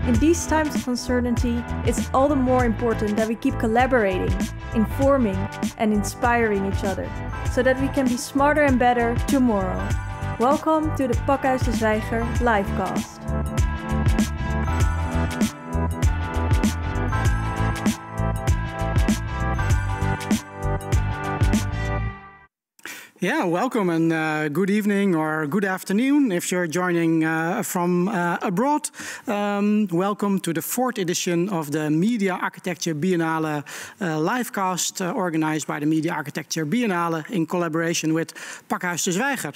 In these times of uncertainty, it's all the more important that we keep collaborating, informing, and inspiring each other, so that we can be smarter and better tomorrow. Welcome to the Pakhuis de Zwijger livecast. Yeah, welcome and good evening or good afternoon if you're joining from abroad. Welcome to the 4th edition of the Media Architecture Biennale livecast organized by the Media Architecture Biennale in collaboration with Pakhuis de Zwijger.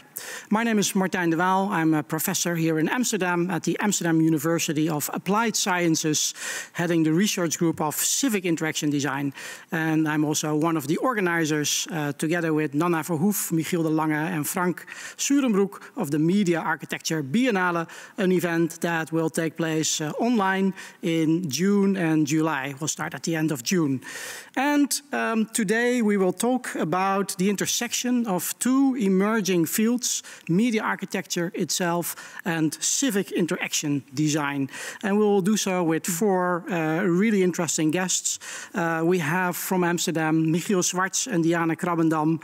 My name is Martijn de Waal. I'm a professor here in Amsterdam at the Amsterdam University of Applied Sciences, heading the research group of Civic Interaction Design. And I'm also one of the organizers together with Nanna Verhoef, Michiel de Lange and Frank Surenbroek of the Media Architecture Biennale, an event that will take place online in June and July. We'll start at the end of June. And today we will talk about the intersection of two emerging fields, media architecture itself and civic interaction design. And we will do so with 4 really interesting guests. We have from Amsterdam, Michiel Swarts and Diana Krabbendam.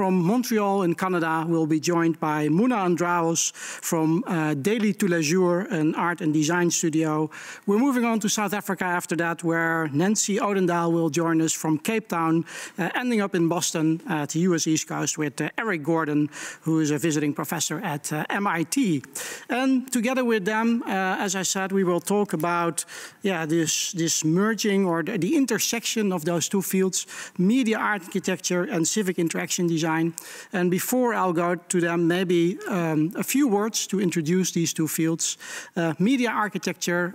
From Montreal in Canada, we'll be joined by Muna Andraos from Daily to Leisure, an art and design studio. We're moving on to South Africa after that, where Nancy Odendaal will join us from Cape Town, ending up in Boston at the US East Coast with Eric Gordon, who is a visiting professor at MIT. And together with them, as I said, we will talk about this merging or the intersection of those two fields, media architecture and civic interaction design. And before I'll go to them, maybe a few words to introduce these two fields. Media architecture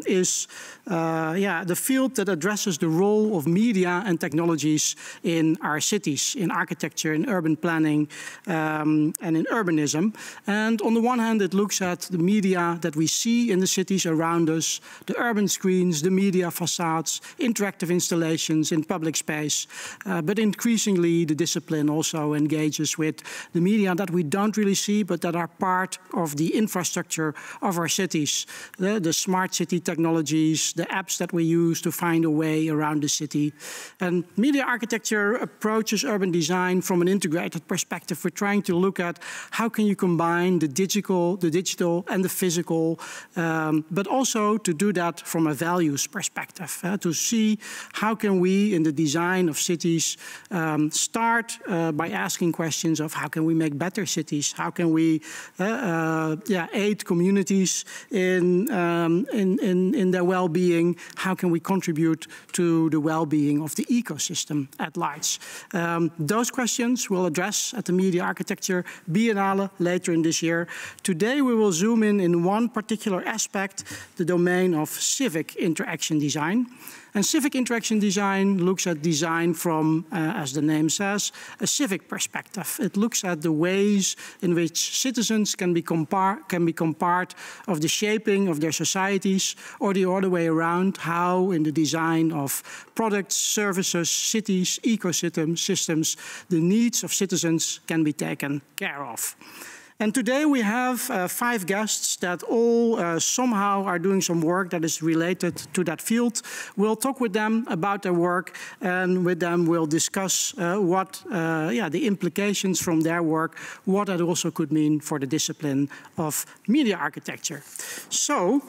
is the field that addresses the role of media and technologies in our cities, in architecture, in urban planning, and in urbanism. And on the one hand, it looks at the media that we see in the cities around us, the urban screens, the media facades, interactive installations in public space. But increasingly, the discipline also engages with the media that we don't really see, but that are part of the infrastructure of our cities. The smart city technologies, the apps that we use to find a way around the city. And media architecture approaches urban design from an integrated perspective. We're trying to look at how can you combine the digital and the physical, but also to do that from a values perspective, to see how can we in the design of cities start by asking questions of how can we make better cities, how can we aid communities in their well-being, how can we contribute to the well-being of the ecosystem at large. Those questions we'll address at the Media Architecture Biennale later in this year. Today we will zoom in one particular aspect, the domain of civic interaction design. And civic interaction design looks at design from, as the name says, a civic perspective. It looks at the ways in which citizens can become part of the shaping of their societies, or the other way around, how in the design of products, services, cities, ecosystems, the needs of citizens can be taken care of. And today we have 5 guests that all somehow are doing some work that is related to that field. We'll talk with them about their work, and with them we'll discuss the implications from their work, what that also could mean for the discipline of media architecture. So,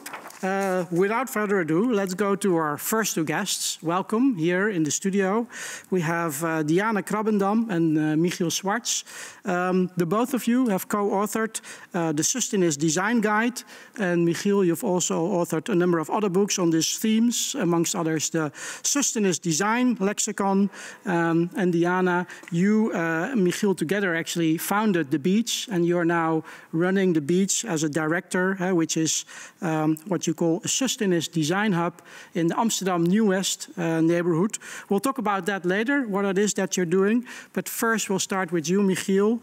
without further ado, let's go to our first 2 guests. Welcome here in the studio. We have Diana Krabbendam and Michiel Swarts. The both of you have co-authored the Sustainism Design Guide. And Michiel, you've also authored a number of other books on these themes, amongst others the Sustainism Design Lexicon. And Diana, you, Michiel, together actually founded The Beach, and you're now running The Beach as a director, which is what you call a Sustainism Design Hub in the Amsterdam New West neighborhood. We'll talk about that later, what it is that you're doing. But first, we'll start with you, Michiel.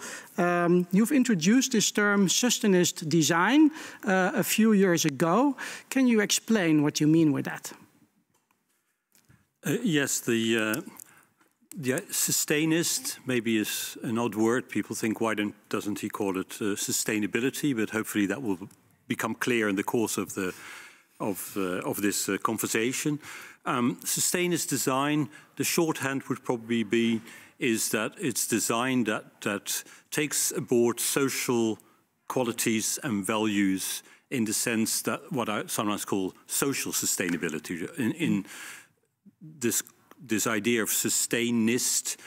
You've introduced this term Sustainism design a few years ago. Can you explain what you mean with that? Yes, the sustainist maybe is an odd word. People think, why doesn't he call it sustainability? But hopefully that will become clear in the course of this conversation. Sustainist design, the shorthand would probably be is that it's design that takes aboard social qualities and values in the sense that what I sometimes call social sustainability. In this idea of sustainist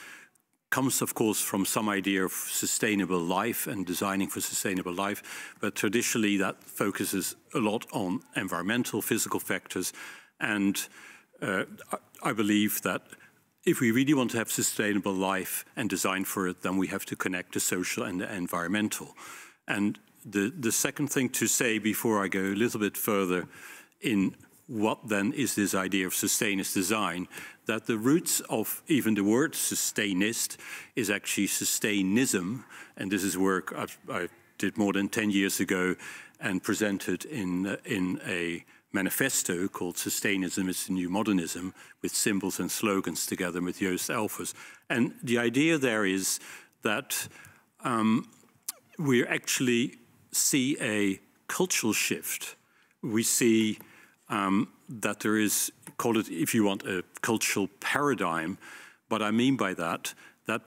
comes, of course, from some idea of sustainable life and designing for sustainable life, but traditionally that focuses a lot on environmental, physical factors, and I believe that if we really want to have sustainable life and design for it, then we have to connect the social and the environmental. And the second thing to say before I go a little bit further in what then is this idea of sustainist design, that the roots of even the word sustainist is actually Sustainism, and this is work I did more than 10 years ago and presented in a manifesto called Sustainism is the New Modernism, with symbols and slogans together with Joost Elfers. And the idea there is that we actually see a cultural shift. We see that there is, call it if you want, a cultural paradigm. What I mean by that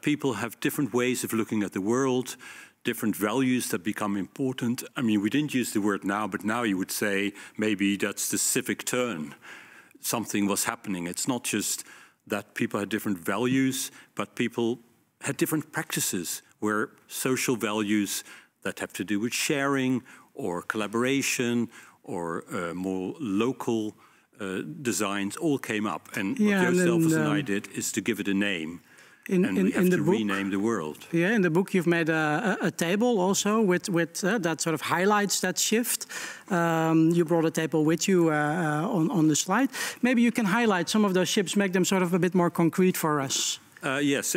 people have different ways of looking at the world, different values that become important. I mean, we didn't use the word now, but now you would say maybe that's the civic turn. Something was happening. It's not just that people had different values, but people had different practices where social values that have to do with sharing or collaboration or more local designs all came up. And what Joost Elfers and I did is to give it a name. And we have to rename the world. Yeah, in the book you've made a table also with that sort of highlights that shift. You brought a table with you on the slide. Maybe you can highlight some of those shifts, make them sort of a bit more concrete for us. Yes,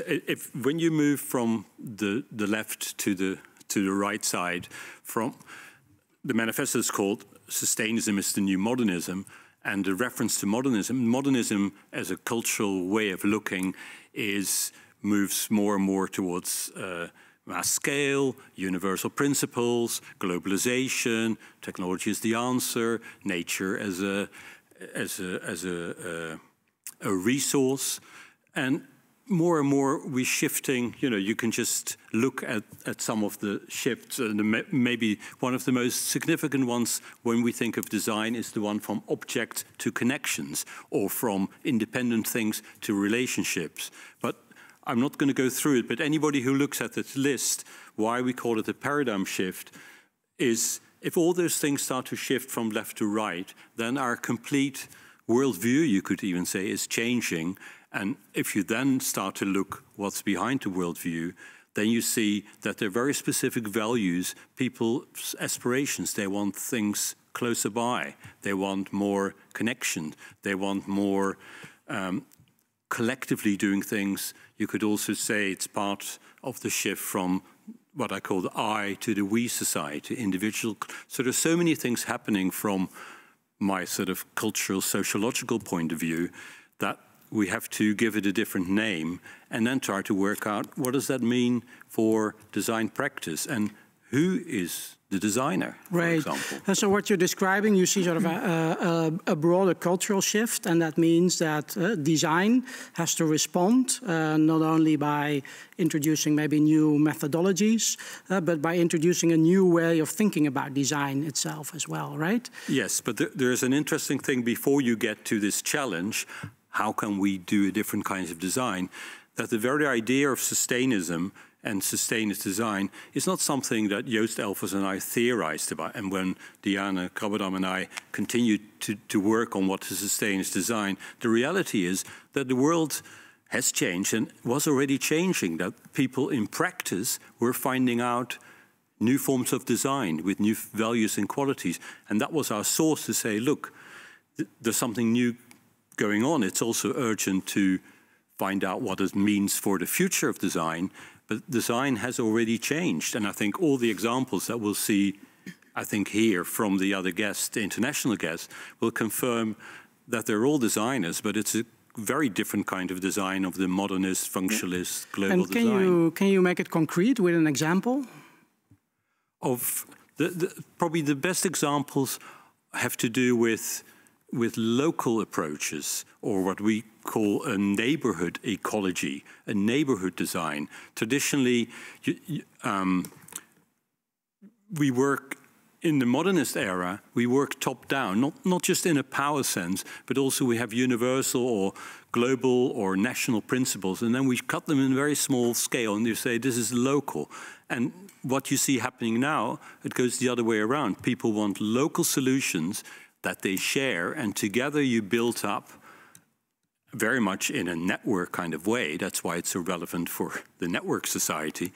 when you move from the left to the right side, from the manifesto is called Sustainism is the New Modernism, and the reference to modernism as a cultural way of looking moves more and more towards mass scale, universal principles, globalization, technology is the answer, nature as a resource, and more we're shifting. You know, you can just look at some of the shifts, and maybe one of the most significant ones when we think of design is the one from object to connections, or from independent things to relationships. But I'm not going to go through it, but anybody who looks at this list, why we call it a paradigm shift, is if all those things start to shift from left to right, then our complete worldview, you could even say, is changing. And if you then start to look what's behind the worldview, then you see that there are very specific values, people's aspirations. They want things closer by. They want more connection. They want more collectively doing things. You could also say it's part of the shift from what I call the I to the we society, individual. So there's so many things happening from my sort of cultural, sociological point of view that we have to give it a different name and then try to work out what does that mean for design practice and who is the designer, for example. So what you're describing, you see sort of a broader cultural shift, and that means that design has to respond not only by introducing maybe new methodologies, but by introducing a new way of thinking about design itself as well, right? Yes, but there's an interesting thing before you get to this challenge. How can we do different kinds of design? That the very idea of Sustainism and sustainist design is not something that Joost Elfers and I theorized about. And when Diana Krabberdam and I continued to work on what is sustainist design, the reality is that the world has changed and was already changing, that people in practice were finding out new forms of design with new values and qualities. And that was our source to say, look, there's something new going on. It's also urgent to find out what it means for the future of design, but design has already changed. And I think all the examples that we'll see, I think here from the other guests, the international guests, will confirm that they're all designers, but it's a very different kind of design of the modernist, functionalist, global design. And can you make it concrete with an example? Of Probably the best examples have to do with local approaches, or what we call a neighborhood ecology, a neighborhood design. Traditionally, we work in the modernist era, we work top-down, not just in a power sense, but also we have universal or global or national principles, and then we cut them in a very small scale, and you say this is local. And what you see happening now, it goes the other way around. People want local solutions that they share, and together you build up very much in a network kind of way. That's why it's so relevant for the network society,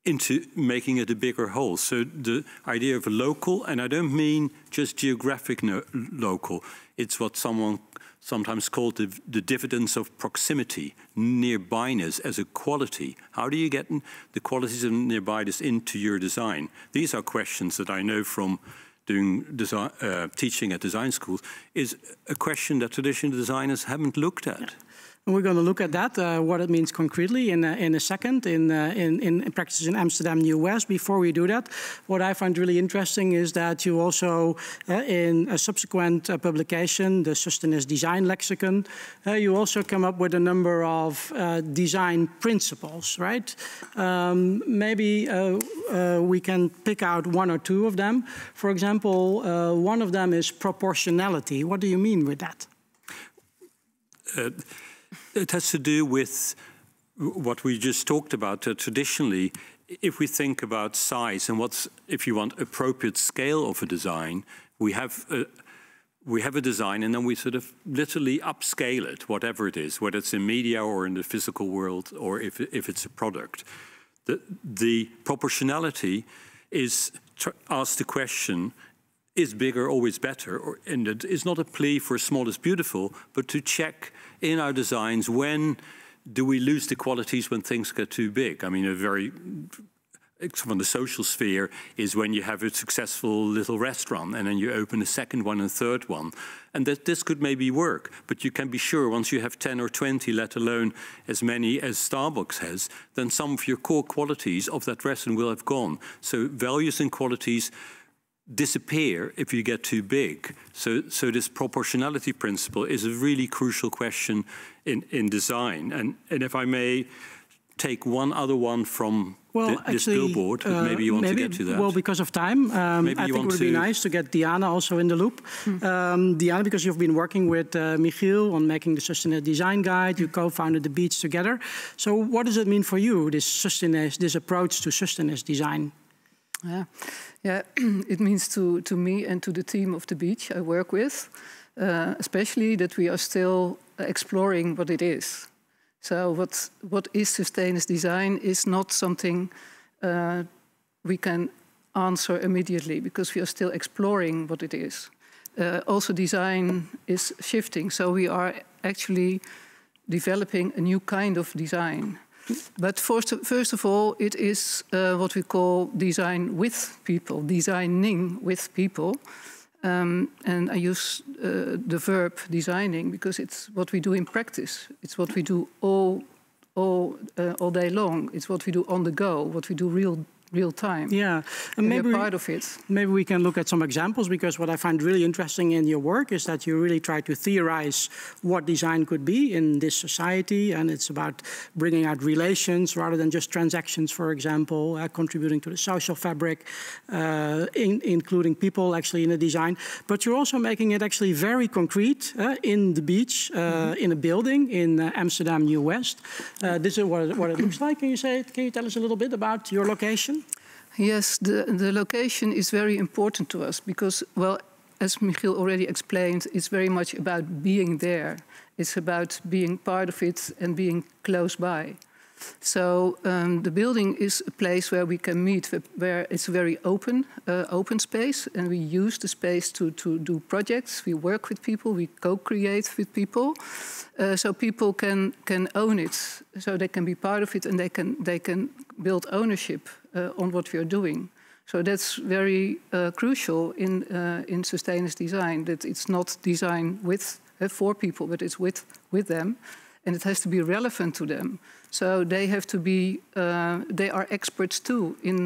into making it a bigger whole. So the idea of local, and I don't mean just geographic local, it's what someone sometimes called the dividends of proximity, nearbyness as a quality. How do you get the qualities of nearbyness into your design? These are questions that I know from doing design, teaching at design schools, is a question that traditional designers haven't looked at. Yeah. And we're going to look at that, what it means concretely in a second in practices in Amsterdam, New West. Before we do that, what I find really interesting is that you also, in a subsequent publication, the Sustainism Design Lexicon, you also come up with a number of design principles, right? Maybe we can pick out one or two of them. For example, one of them is proportionality. What do you mean with that? It has to do with what we just talked about. Traditionally, if we think about size and what's, if you want, appropriate scale of a design, we have a design and then we sort of literally upscale it, whatever it is, whether it's in media or in the physical world, or if it's a product. The proportionality is ask the question, is bigger always better? And it is not a plea for small is beautiful, but to check in our designs, when do we lose the qualities when things get too big? I mean, from the social sphere is when you have a successful little restaurant and then you open a second one and third one. And that this could maybe work, but you can be sure once you have 10 or 20, let alone as many as Starbucks has, then some of your core qualities of that restaurant will have gone. So values and qualities disappear if you get too big. So this proportionality principle is a really crucial question in design. And if I may take one other one from this billboard, but maybe you want to get to that. Well, because of time, I think it would be nice to get Diana also in the loop. Diana, because you've been working with Michiel on making the Sustainable Design Guide, you co-founded the Beach together. So what does it mean for you, this approach to sustainable design? Yeah, it means to me and to the team of the Beach I work with, especially that we are still exploring what it is. So what is sustainable design is not something we can answer immediately, because we are still exploring what it is. Also, design is shifting, so we are actually developing a new kind of design. But first of all, it is what we call design with people, designing with people. And I use the verb designing because it's what we do in practice. It's what we do all day long. It's what we do on the go, what we do real time. Yeah, and maybe we're part of it. Maybe we can look at some examples, because what I find really interesting in your work is that you really try to theorize what design could be in this society, and it's about bringing out relations rather than just transactions, for example, contributing to the social fabric, including people actually in the design. But you're also making it actually very concrete in the Beach, in a building in Amsterdam, New West. This is what it looks like. Can you tell us a little bit about your location? Yes, the location is very important to us because, well, as Michiel already explained, it's very much about being there. It's about being part of it and being close by. So the building is a place where we can meet, where it's a very open space, and we use the space to do projects. We work with people, we co-create with people, so people can own it, so they can be part of it, and they can build ownership on what we are doing. So that's very crucial in sustainable design, that it's not design with for people, but it's with them. and it has to be relevant to them. So they have to be, they are experts too in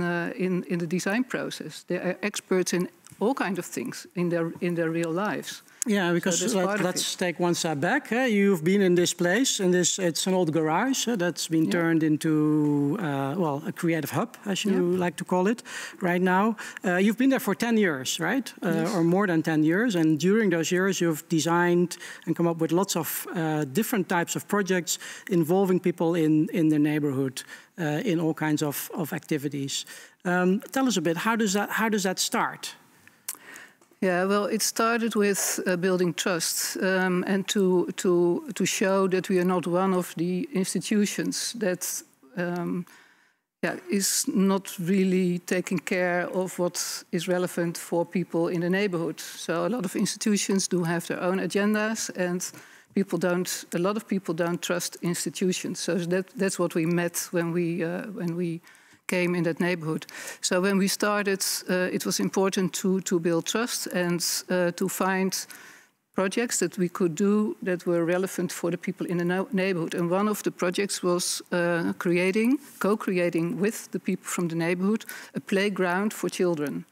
the design process. They are experts in all kinds of things in their real lives. Yeah, because so let's take one step back. You've been in this place, and it's an old garage that's been turned into, well, a creative hub, as you like to call it, right now. You've been there for 10 years, right? Yes. Or more than 10 years. And during those years, you've designed and come up with lots of different types of projects involving people in the neighborhood in all kinds of activities. Tell us a bit, how does that start? Yeah, well, it started with building trust and to show that we are not one of the institutions that is not really taking care of what is relevant for people in the neighborhood. So a lot of institutions do have their own agendas, and a lot of people don't trust institutions. So that's what we met when we came in that neighborhood. So when we started, it was important to build trust and to find projects that we could do that were relevant for the people in the neighborhood. And one of the projects was co-creating with the people from the neighborhood a playground for children.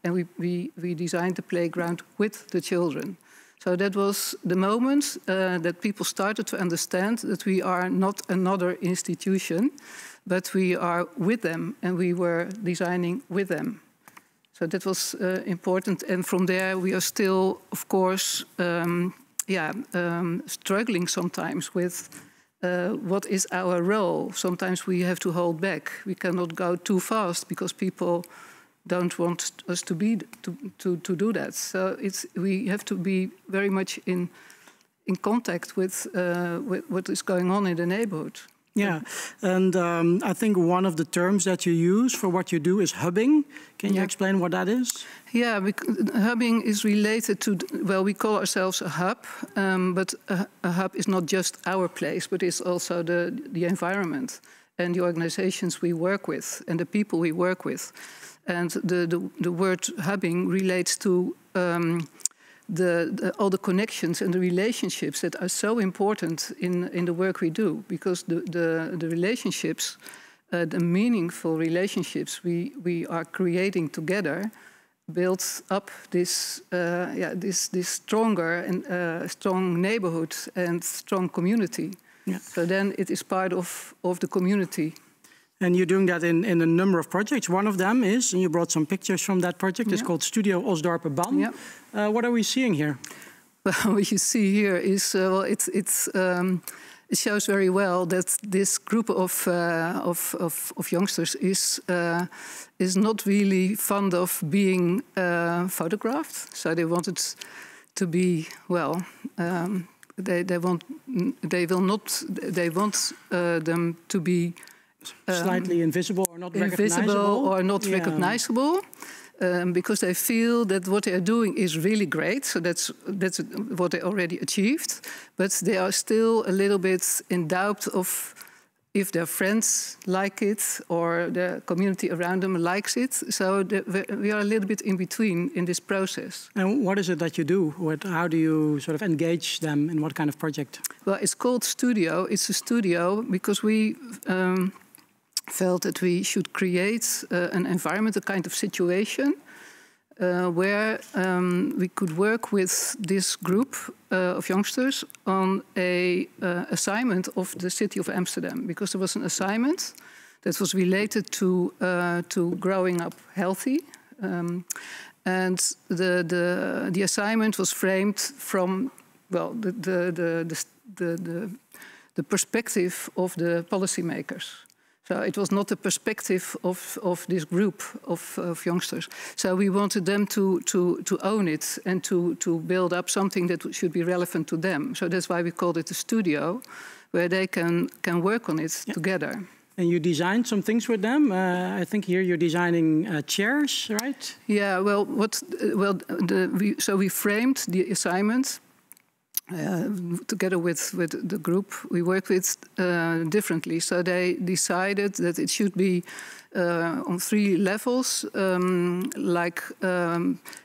And we designed the playground with the children. So that was the moment that people started to understand that we are not another institution, but we are with them, and we were designing with them. So that was important, and from there we are still, of course, struggling sometimes with what is our role. Sometimes we have to hold back. We cannot go too fast because people don't want us to do that. So we have to be very much in contact with what is going on in the neighborhood. Yeah, and I think one of the terms that you use for what you do is hubbing. Can you explain what that is? Yeah, hubbing is related to, well, we call ourselves a hub, but a hub is not just our place, but it's also the environment and the organizations we work with and the people we work with. And the word hubbing relates to all the connections and the relationships that are so important in the work we do, because the relationships, the meaningful relationships we are creating together, builds up this stronger and strong neighborhood and strong community. Yeah. So then it is part of the community. And you're doing that in a number of projects. One of them is, and you brought some pictures from that project, it's called Studio Osdorpenban. Yeah. What are we seeing here? Well, what you see here is, it shows very well that this group of youngsters is not really fond of being photographed. So they wanted to be, well, they want them to be slightly invisible or not recognizable, because they feel that what they are doing is really great. So that's what they already achieved, but they are still a little bit in doubt of if their friends like it or the community around them likes it. So we are a little bit in between in this process. And what is it that you do? How do you sort of engage them in what kind of project? Well, it's called Studio. It's a studio because we felt that we should create an environment, a kind of situation where we could work with this group of youngsters on an assignment of the city of Amsterdam, because there was an assignment that was related to growing up healthy, and the assignment was framed from, well, the perspective of the policymakers. So it was not the perspective of this group of youngsters. So we wanted them to own it and to build up something that should be relevant to them. So that's why we called it a studio, where they can work on it together. And you designed some things with them. I think here you're designing chairs, right? Yeah. Well, so we framed the assignment. Together with the group we work with differently. So they decided that it should be on 3 levels, like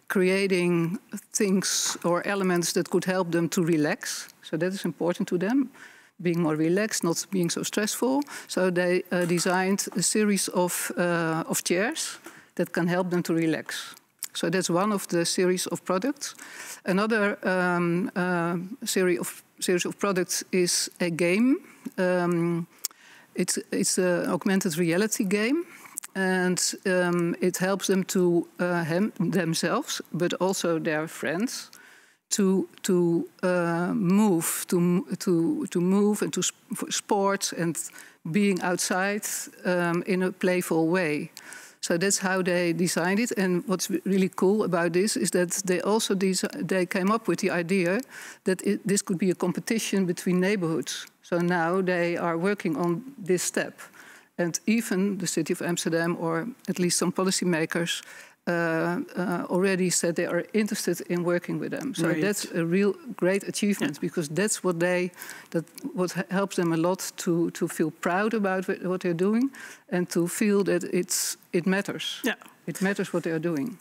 creating things or elements that could help them to relax. So that is important to them. being more relaxed, not being so stressful. So they designed a series of chairs that can help them to relax. So that's one of the series of products. Another series of products is a game. It's an augmented reality game, and it helps them to themselves, but also their friends, to move and to sports and being outside in a playful way. So that's how they designed it. And what's really cool about this is that they also they came up with the idea that this could be a competition between neighborhoods. So now they are working on this step. And even the city of Amsterdam, or at least some policymakers, already said they are interested in working with them. So that's a real great achievement, because that's what helps them a lot to feel proud about what they're doing, and to feel that it matters. Yeah. It matters what they are doing.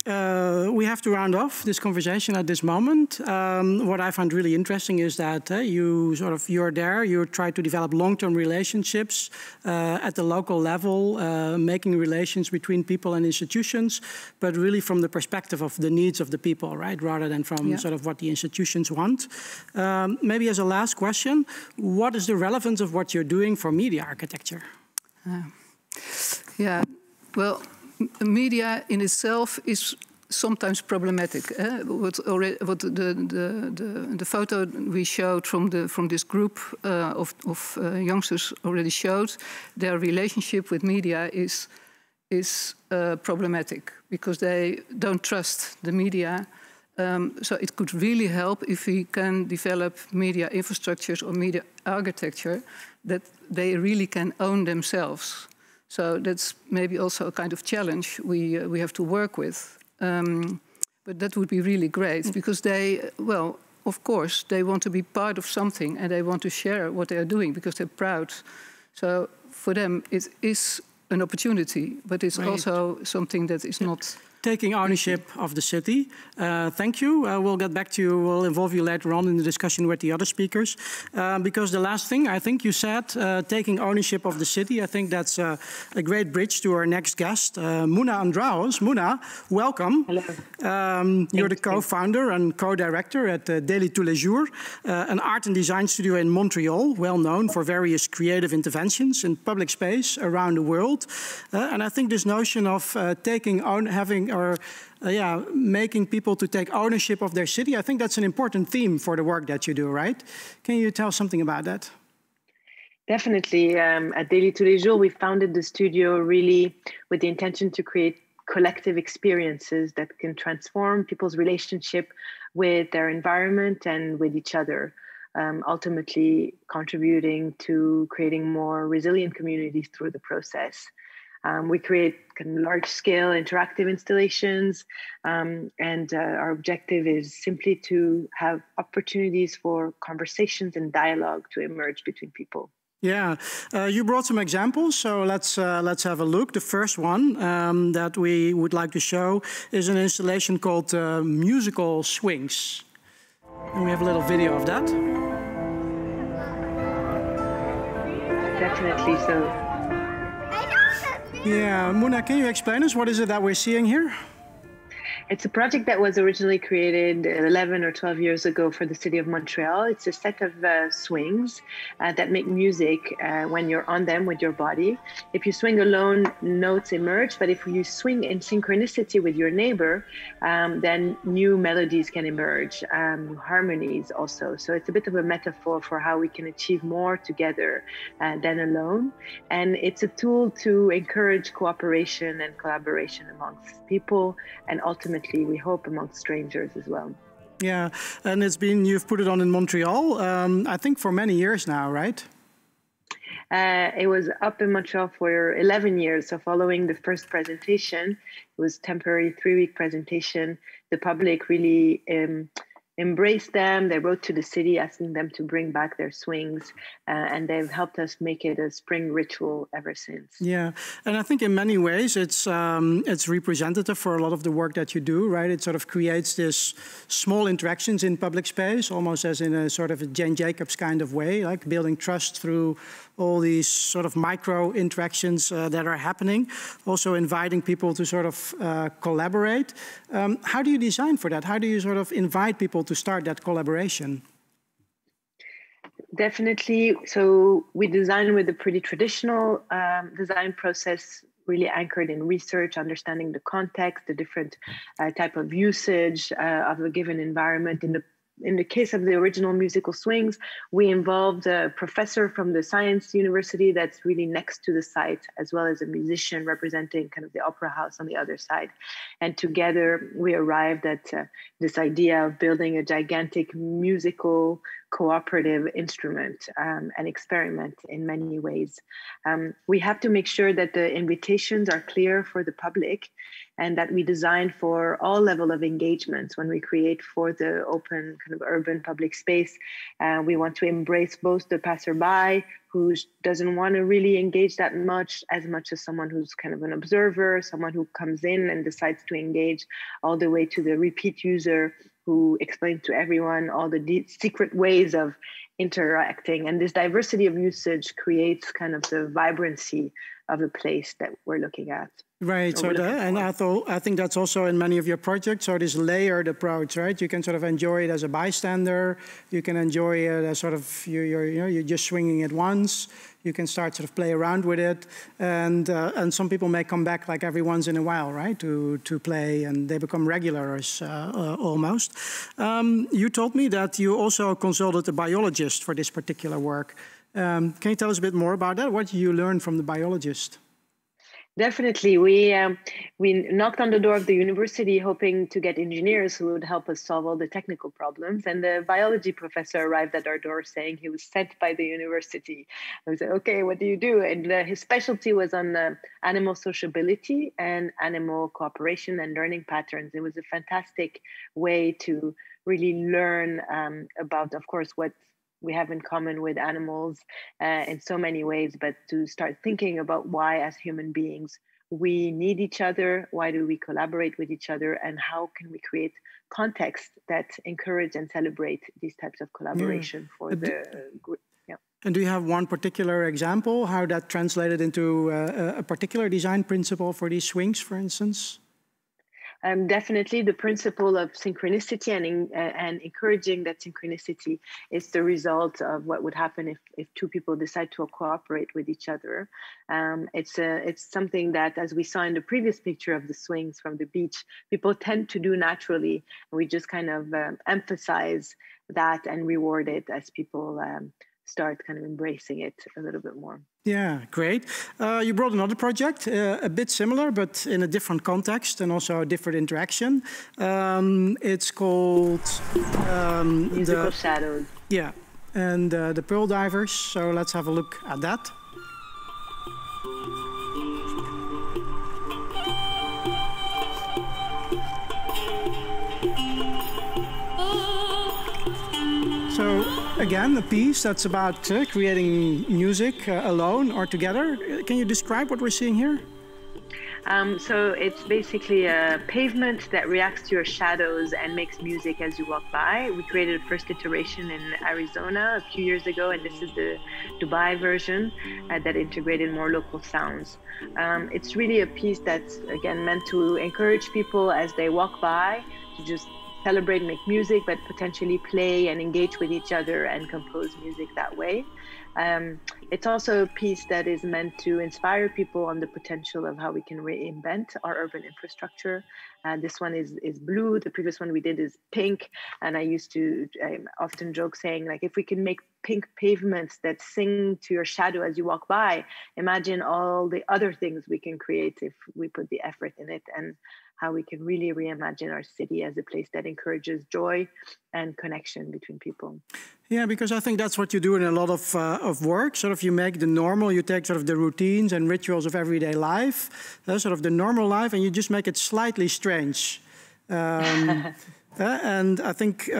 We have to round off this conversation at this moment. What I find really interesting is that you're there, you try to develop long-term relationships at the local level, making relations between people and institutions, but really from the perspective of the needs of the people, right? Rather than from sort of what the institutions want. Maybe as a last question, what is the relevance of what you're doing for media architecture? Well, media in itself is sometimes problematic. What the photo we showed from this group of youngsters already showed, their relationship with media is problematic, because they don't trust the media. So it could really help if we can develop media infrastructures or media architecture that they really can own themselves. So that's maybe also a kind of challenge we have to work with. But that would be really great, because of course, they want to be part of something, and they want to share what they are doing because they're proud. So for them, it is an opportunity, but it's also something that is not... Taking ownership of the city. Thank you. We'll get back to you. We'll involve you later on in the discussion with the other speakers. Because the last thing, I think you said, taking ownership of the city, I think that's a great bridge to our next guest, Muna Andraos. Muna, welcome. Hello. You're the co-founder and co-director at Daily Tous les Jours, an art and design studio in Montreal, well known for various creative interventions in public space around the world. And I think this notion of making people to take ownership of their city, I think that's an important theme for the work that you do, right? Can you tell something about that? Definitely. At Daily Tous les Jours, we founded the studio really with the intention to create collective experiences that can transform people's relationship with their environment and with each other, ultimately contributing to creating more resilient communities through the process. We create large-scale interactive installations, and our objective is simply to have opportunities for conversations and dialogue to emerge between people. Yeah, you brought some examples, so let's have a look. The first one that we would like to show is an installation called Musical Swings. And we have a little video of that. Definitely so. Yeah, Muna, can you explain us what is it that we're seeing here? It's a project that was originally created 11 or 12 years ago for the city of Montreal. It's a set of swings that make music when you're on them with your body. If you swing alone, notes emerge, but if you swing in synchronicity with your neighbor, then new melodies can emerge, harmonies also. So it's a bit of a metaphor for how we can achieve more together than alone. And it's a tool to encourage cooperation and collaboration amongst people, and ultimately, we hope, amongst strangers as well. Yeah, and you've put it on in Montreal, I think for many years now, right? It was up in Montreal for 11 years. So following the first presentation, it was temporary 3-week presentation. The public really embraced them. They wrote to the city asking them to bring back their swings, and they've helped us make it a spring ritual ever since. Yeah, and I think in many ways it's representative for a lot of the work that you do, right? It sort of creates this small interactions in public space, almost as in a sort of a Jane Jacobs kind of way, like building trust through all these sort of micro interactions that are happening, also inviting people to sort of collaborate. How do you design for that? How do you sort of invite people to start that collaboration? Definitely. So we design with a pretty traditional design process, really anchored in research, understanding the context, the different type of usage of a given environment. In the case of the original musical swings, we involved a professor from the science university that's really next to the site, as well as a musician representing kind of the opera house on the other side. And together we arrived at this idea of building a gigantic musical cooperative instrument and experiment in many ways. We have to make sure that the invitations are clear for the public and that we design for all level of engagements when we create for the open kind of urban public space. We want to embrace both the passerby who doesn't want to really engage that much as someone who's kind of an observer, someone who comes in and decides to engage, all the way to the repeat user who explains to everyone all the secret ways of interacting. And this diversity of usage creates kind of the vibrancy of a place that we're looking at. Right. So I think that's also in many of your projects. So this layered approach, right? You can sort of enjoy it as a bystander. You can enjoy it as sort of you're just swinging it once. You can start sort of play around with it, and some people may come back like every once in a while, right, to play, and they become regulars almost. You told me that you also consulted a biologist for this particular work. Can you tell us a bit more about that? What did you learn from the biologist? Definitely. We knocked on the door of the university hoping to get engineers who would help us solve all the technical problems. And the biology professor arrived at our door saying he was sent by the university. I was like, okay, what do you do? And his specialty was on animal sociability and animal cooperation and learning patterns. It was a fantastic way to really learn about, of course, what we have in common with animals in so many ways, but to start thinking about why as human beings we need each other, why do we collaborate with each other, and how can we create context that encourage and celebrate these types of collaboration for the group. Yeah. And do you have one particular example, how that translated into a particular design principle for these swings, for instance? Definitely the principle of synchronicity and encouraging that synchronicity is the result of what would happen if two people decide to cooperate with each other. It's something that, as we saw in the previous picture of the swings from the beach, people tend to do naturally. We just kind of emphasize that and reward it as people start kind of embracing it a little bit more. Yeah, great. You brought another project, a bit similar, but in a different context and also a different interaction. It's called... Musical Shadows. Yeah, and the Pearl Divers. So let's have a look at that. So again, a piece that's about creating music alone or together. Can you describe what we're seeing here? So it's basically a pavement that reacts to your shadows and makes music as you walk by. We created a first iteration in Arizona a few years ago, and this is the Dubai version that integrated more local sounds. It's really a piece that's, again, meant to encourage people as they walk by to just celebrate, make music, but potentially play and engage with each other and compose music that way. It's also a piece that is meant to inspire people on the potential of how we can reinvent our urban infrastructure. This one is blue. The previous one we did is pink. And I often joke saying, like, if we can make pink pavements that sing to your shadow as you walk by, imagine all the other things we can create if we put the effort in it, and how we can really reimagine our city as a place that encourages joy and connection between people. Yeah, because I think that's what you do in a lot of work. Sort of you make the normal, you take sort of the routines and rituals of everyday life, sort of the normal life, and you just make it slightly strange. And I think,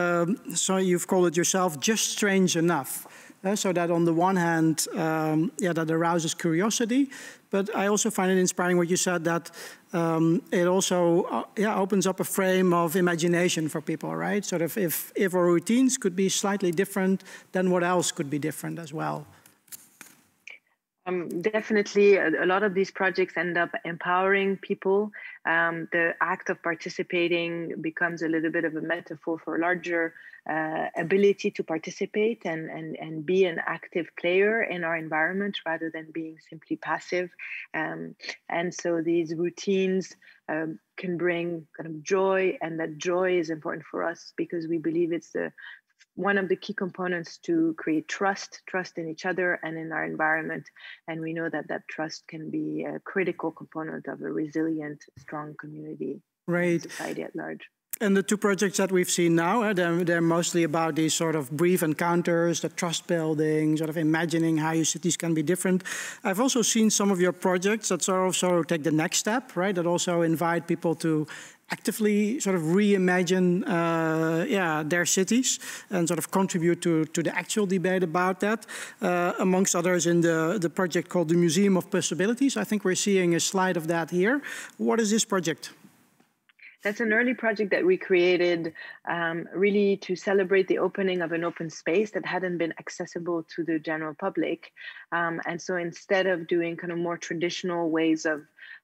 so you've called it yourself, just strange enough. So that on the one hand, that arouses curiosity, but I also find it inspiring what you said, that it also opens up a frame of imagination for people, right? Sort of if our routines could be slightly different, then what else could be different as well? Definitely, a lot of these projects end up empowering people. The act of participating becomes a little bit of a metaphor for larger ability to participate and be an active player in our environment rather than being simply passive. And so these routines can bring kind of joy, and that joy is important for us because we believe it's one of the key components to create trust in each other and in our environment. And we know that that trust can be a critical component of a resilient, strong community, right, society at large. And the two projects that we've seen now, they're mostly about these sort of brief encounters, the trust building, sort of imagining how your cities can be different. I've also seen some of your projects that sort of take the next step, right? That also invite people to actively sort of reimagine their cities and sort of contribute to the actual debate about that. Amongst others in the project called the Museum of Possibilities. I think we're seeing a slide of that here. What is this project? That's an early project that we created really to celebrate the opening of an open space that hadn't been accessible to the general public. And so instead of doing kind of more traditional ways of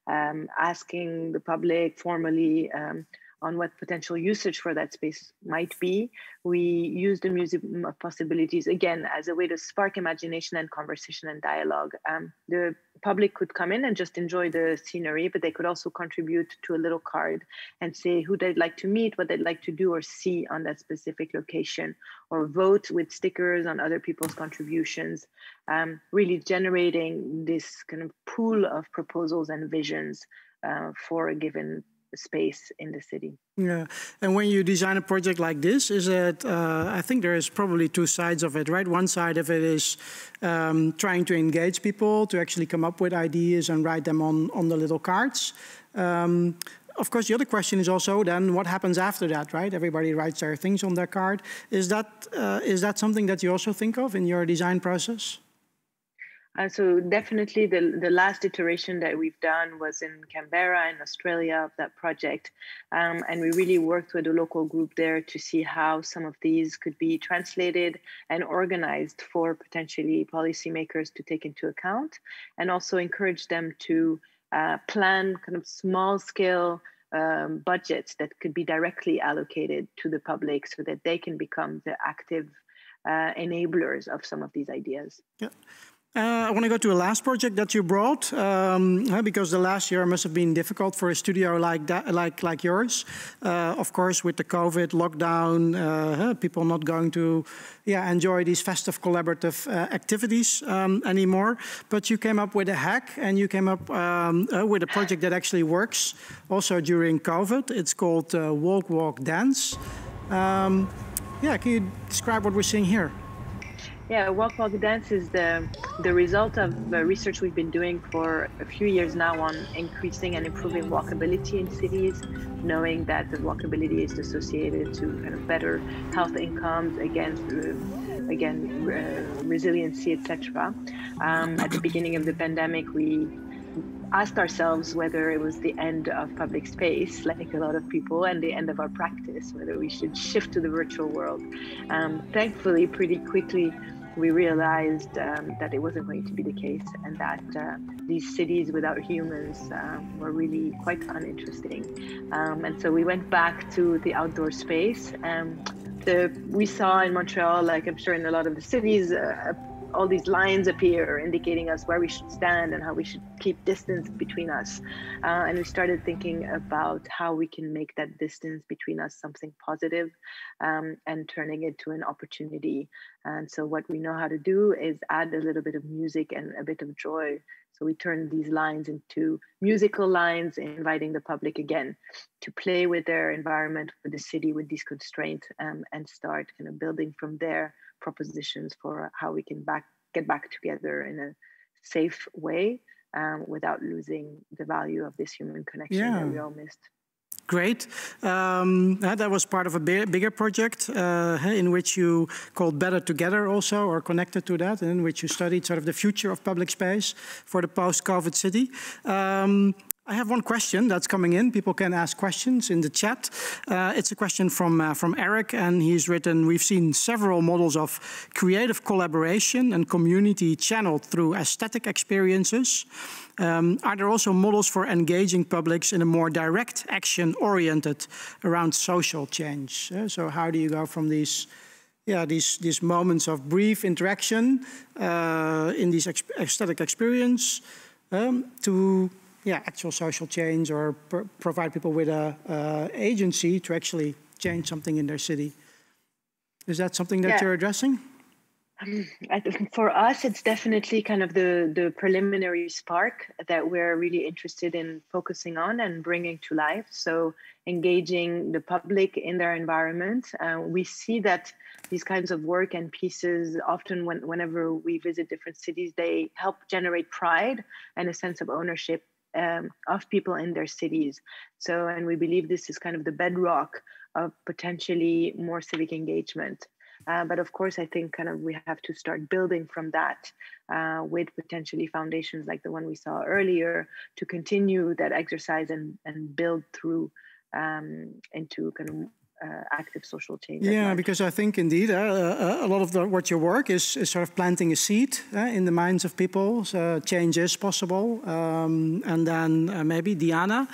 asking the public formally on what potential usage for that space might be, we used the Museum of Possibilities, again, as a way to spark imagination and conversation and dialogue. The public could come in and just enjoy the scenery, but they could also contribute to a little card and say who they'd like to meet, what they'd like to do or see on that specific location, or vote with stickers on other people's contributions, really generating this kind of pool of proposals and visions for a given space in the city. Yeah, and when you design a project like this, is it, I think there is probably two sides of it, right? One side of it is trying to engage people to actually come up with ideas and write them on the little cards. Of course, the other question is also then what happens after that, right? Everybody writes their things on their card. Is that something that you also think of in your design process? So definitely the last iteration that we've done was in Canberra in Australia of that project. And we really worked with a local group there to see how some of these could be translated and organized for potentially policymakers to take into account, and also encourage them to plan kind of small scale budgets that could be directly allocated to the public so that they can become the active enablers of some of these ideas. Yeah. I want to go to a last project that you brought, because the last year must have been difficult for a studio like that, like yours. Of course, with the COVID lockdown, people not going to enjoy these festive collaborative activities anymore. But you came up with a hack, and you came up with a project that actually works also during COVID. It's called Walk, Walk, Dance. Can you describe what we're seeing here? Yeah, Walk, Walk, Dance is the result of research we've been doing for a few years now on increasing and improving walkability in cities, knowing that the walkability is associated to kind of better health incomes, resiliency, etc. At the beginning of the pandemic, we asked ourselves whether it was the end of public space, like a lot of people, and the end of our practice, whether we should shift to the virtual world. Thankfully, pretty quickly, we realized that it wasn't going to be the case, and that these cities without humans were really quite uninteresting. And so we went back to the outdoor space. We saw in Montreal, like I'm sure in a lot of the cities, all these lines appear indicating us where we should stand and how we should keep distance between us. And we started thinking about how we can make that distance between us something positive, and turning it to an opportunity. And so what we know how to do is add a little bit of music and a bit of joy. So we turned these lines into musical lines, inviting the public again to play with their environment, with the city, with these constraints, and start kind of building from there propositions for how we can get back together in a safe way, without losing the value of this human connection that we all missed. Great. That was part of a bigger project in which you called Better Together also, or connected to that, in which you studied sort of the future of public space for the post-COVID city. I have one question that's coming in. People can ask questions in the chat. It's a question from Eric, and he's written, we've seen several models of creative collaboration and community channeled through aesthetic experiences. Are there also models for engaging publics in a more direct action oriented around social change? So how do you go from these moments of brief interaction in these aesthetic experience to actual social change, or provide people with a agency to actually change something in their city? Is that something that you're addressing? For us, it's definitely kind of the preliminary spark that we're really interested in focusing on and bringing to life. So engaging the public in their environment. We see that these kinds of work and pieces, often whenever we visit different cities, they help generate pride and a sense of ownership of people in their cities. So, and we believe this is kind of the bedrock of potentially more civic engagement. But of course, I think kind of we have to start building from that with potentially foundations like the one we saw earlier to continue that exercise and build through into kind of active social change. Yeah, because I think indeed a lot of what your work is sort of planting a seed in the minds of people. So change is possible. And then maybe Diana,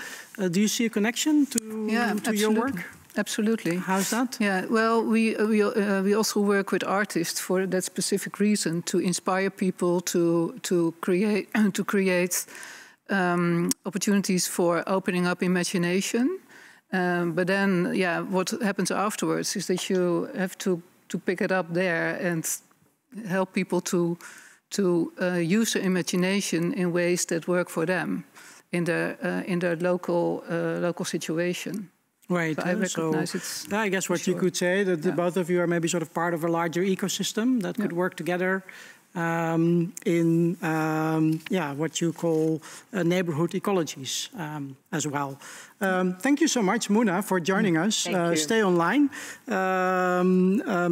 do you see a connection to your work? Absolutely. How's that? Yeah, well, we also work with artists for that specific reason, to inspire people to create opportunities for opening up imagination. But then, what happens afterwards is that you have to pick it up there and help people to use their imagination in ways that work for them in their local situation. Right. So I recognize it's. I guess what you could say that both of you are maybe sort of part of a larger ecosystem that could work together in what you call neighborhood ecologies as well. Thank you so much, Muna, for joining us. Stay online.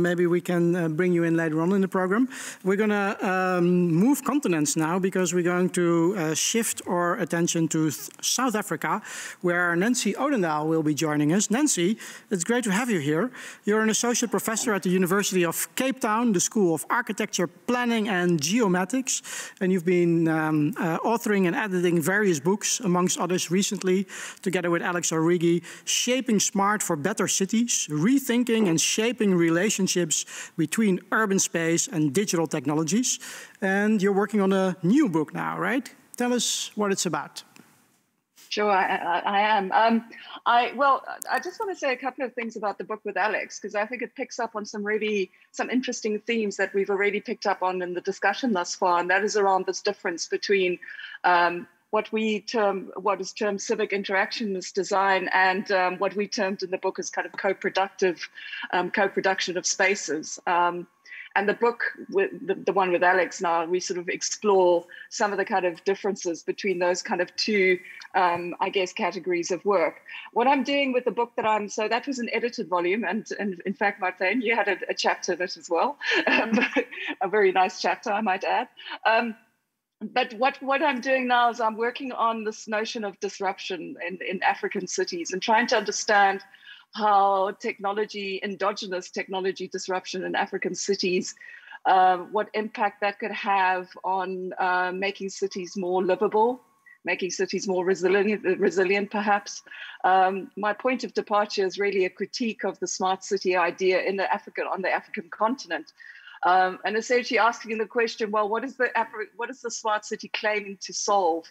Maybe we can bring you in later on in the program. We're going to move continents now, because we're going to shift our attention to South Africa, where Nancy Odendaal will be joining us. Nancy, it's great to have you here. You're an associate professor at the University of Cape Town, the School of Architecture, Planning and Geomatics, and you've been authoring and editing various books, amongst others recently, together with Alex Origi, Shaping Smart for Better Cities, Rethinking and Shaping Relationships Between Urban Space and Digital Technologies. And you're working on a new book now, right? Tell us what it's about. Sure, I am. I just want to say a couple of things about the book with Alex, because I think it picks up on some interesting themes that we've already picked up on in the discussion thus far, and that is around this difference between what is termed civic interactionist design and what we termed in the book as kind of co-production of spaces. And the book, the one with Alex now, we sort of explore some of the kind of differences between those kind of two, I guess, categories of work. What I'm doing with the book so that was an edited volume. And in fact, Martijn, you had a chapter in it as well. A very nice chapter, I might add. But what I'm doing now is I'm working on this notion of disruption in African cities and trying to understand how endogenous technology disruption in African cities, what impact that could have on making cities more livable, making cities more resilient perhaps. My point of departure is really a critique of the smart city idea on the African continent. And essentially asking the question, well, what is the smart city claiming to solve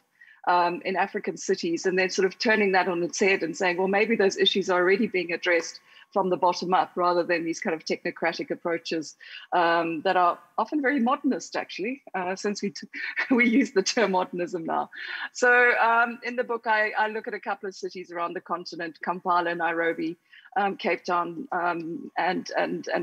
in African cities, and then sort of turning that on its head and saying, well, maybe those issues are already being addressed from the bottom up rather than these kind of technocratic approaches that are often very modernist, actually, since we use the term modernism now. So in the book, I look at a couple of cities around the continent, Kampala, Nairobi, Cape Town, and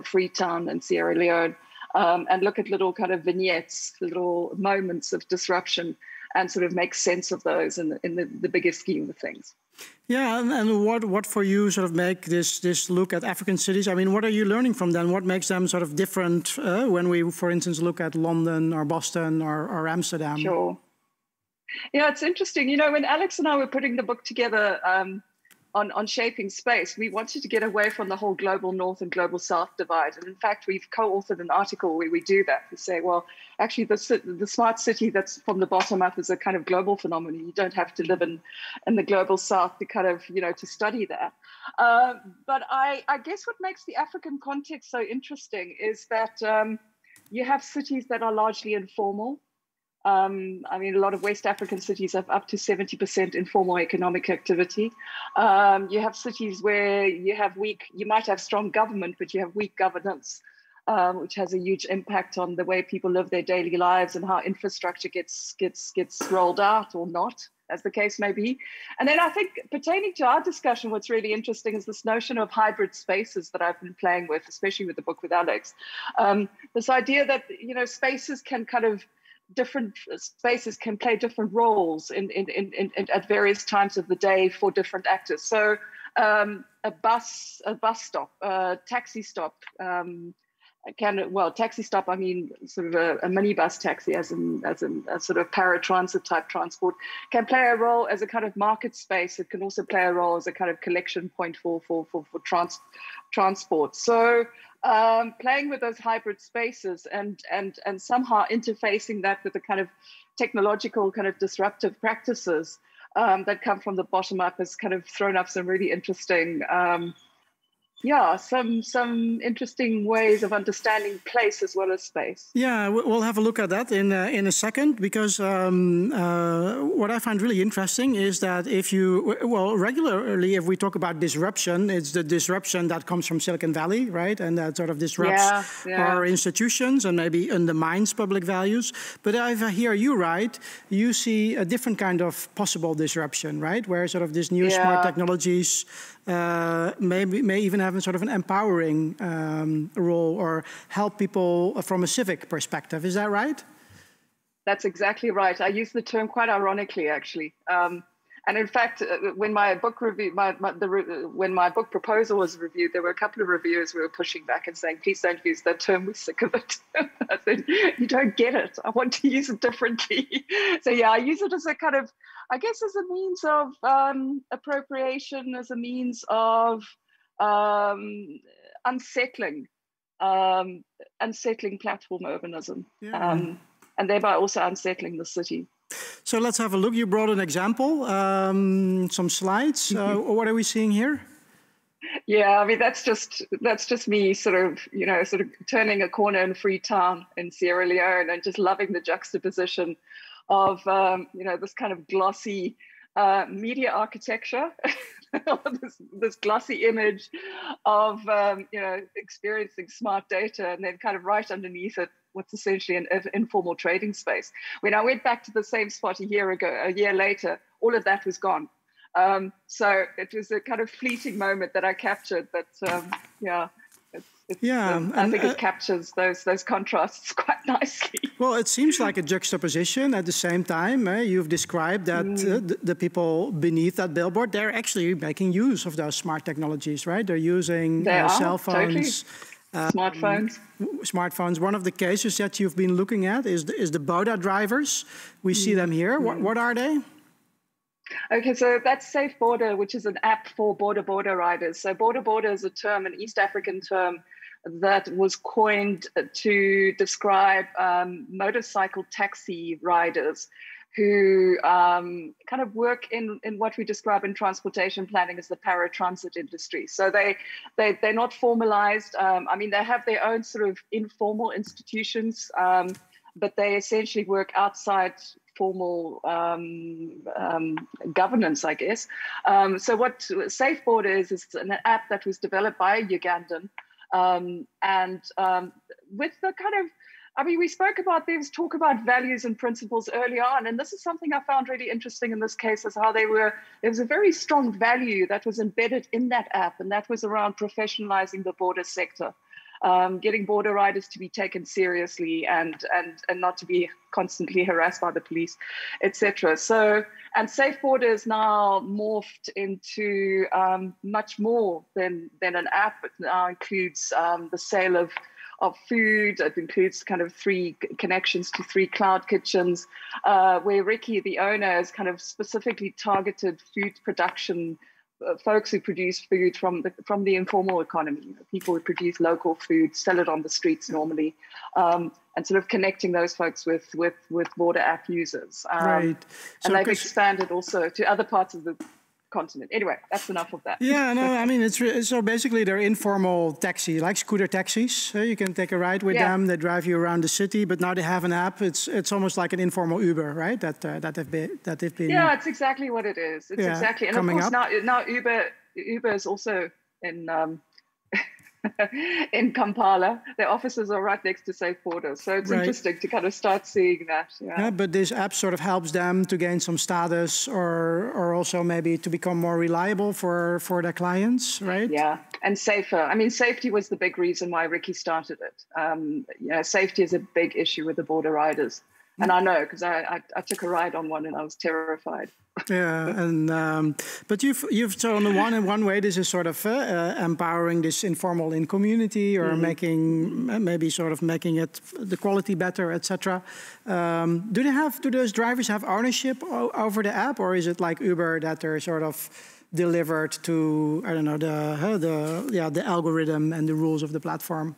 Freetown and Sierra Leone, and look at little kind of vignettes, little moments of disruption, and sort of make sense of those in the bigger scheme of things. Yeah, and what for you sort of make this look at African cities? I mean, what are you learning from them? What makes them sort of different when we, for instance, look at London or Boston or Amsterdam? Sure. Yeah, it's interesting. You know, when Alex and I were putting the book together on shaping space, we wanted to get away from the whole global north and global south divide. And in fact, we've co-authored an article where we do that. We say, well, actually, the smart city that's from the bottom up is a kind of global phenomenon. You don't have to live in the global south to kind of, you know, to study that. But I guess what makes the African context so interesting is that you have cities that are largely informal. I mean, a lot of West African cities have up to 70% informal economic activity. You have cities where you might have strong government, but you have weak governance, which has a huge impact on the way people live their daily lives and how infrastructure gets rolled out or not, as the case may be. And then I think pertaining to our discussion, what's really interesting is this notion of hybrid spaces that I've been playing with, especially with the book with Alex. This idea that, you know, different spaces can play different roles at various times of the day for different actors. So a bus stop, a taxi stop, taxi stop, I mean, sort of a minibus taxi as in a sort of paratransit type transport, can play a role as a kind of market space. It can also play a role as a kind of collection point for transport. So playing with those hybrid spaces and somehow interfacing that with the kind of technological kind of disruptive practices that come from the bottom up has kind of thrown up some really interesting some interesting ways of understanding place as well as space. Yeah, we'll have a look at that in a second, because what I find really interesting is that regularly if we talk about disruption, it's the disruption that comes from Silicon Valley, right? And that sort of disrupts our institutions and maybe undermines public values. But if I hear you right, you see a different kind of possible disruption, right? Where sort of these new smart technologies may even have a sort of an empowering role or help people from a civic perspective. Is that right? That's exactly right. I use the term quite ironically, actually. And in fact, when my book review, when my book proposal was reviewed, there were a couple of reviewers who were pushing back and saying, "Please don't use that term. We're sick of it." I said, "You don't get it. I want to use it differently." So yeah, I use it as a kind of, I guess, as a means of appropriation, as a means of unsettling platform urbanism, and thereby also unsettling the city. So let's have a look. You brought an example, some slides. What are we seeing here? Yeah, I mean, that's just me sort of turning a corner in Freetown in Sierra Leone and just loving the juxtaposition of, this kind of glossy media architecture, this glossy image of, experiencing smart data, and then kind of right underneath it, what's essentially an informal trading space. When I went back to the same spot a year later, all of that was gone. So it was a kind of fleeting moment that I captured, but I think it captures those contrasts quite nicely. Well, it seems like a juxtaposition. At the same time, you've described that the people beneath that billboard, they're actually making use of those smart technologies, right? They're using cell phones. Totally. Smartphones. One of the cases that you've been looking at is the Boda drivers. We see them here. What are they? Okay, so that's Safeboard, which is an app for border riders. So border is a term, an East African term, that was coined to describe motorcycle taxi riders who kind of work in what we describe in transportation planning as the paratransit industry. So they're not formalized. I mean, they have their own sort of informal institutions, but they essentially work outside formal governance, I guess. So what Safeboard is an app that was developed by a Ugandan, and with the kind of, I mean, we spoke about, there was talk about values and principles early on, and this is something I found really interesting in this case, is how there was a very strong value that was embedded in that app, and that was around professionalizing the border sector. getting border riders to be taken seriously and not to be constantly harassed by the police, etc. So, and Safeboard is now morphed into much more than an app. It now includes the sale of food. It includes kind of 3 connections to 3 cloud kitchens, where Ricky, the owner, has kind of specifically targeted food production, folks who produce food from the informal economy, people who produce local food, sell it on the streets normally, and sort of connecting those folks with border app users. Right. So and they've expanded also to other parts of the continent. Anyway, that's enough of that. Yeah, no, I mean, so basically they're informal taxi, like scooter taxis. So you can take a ride with them, they drive you around the city, but now they have an app. It's almost like an informal Uber, right? That they've been. Yeah, it's exactly what it is. It's exactly, and of course now Uber is also in in Kampala. Their offices are right next to Safeboard, so it's interesting to kind of start seeing that. Yeah, but this app sort of helps them to gain some status, or also maybe to become more reliable for their clients, right? Yeah, and safer. I mean, safety was the big reason why Ricky started it. Safety is a big issue with the border riders. And I know, because I took a ride on one and I was terrified. Yeah, and but you've so on the one way this is sort of empowering this informal in community, or making it the quality better, etc. Do those drivers have ownership over the app, or is it like Uber that they're sort of delivered to, I don't know, the algorithm and the rules of the platform?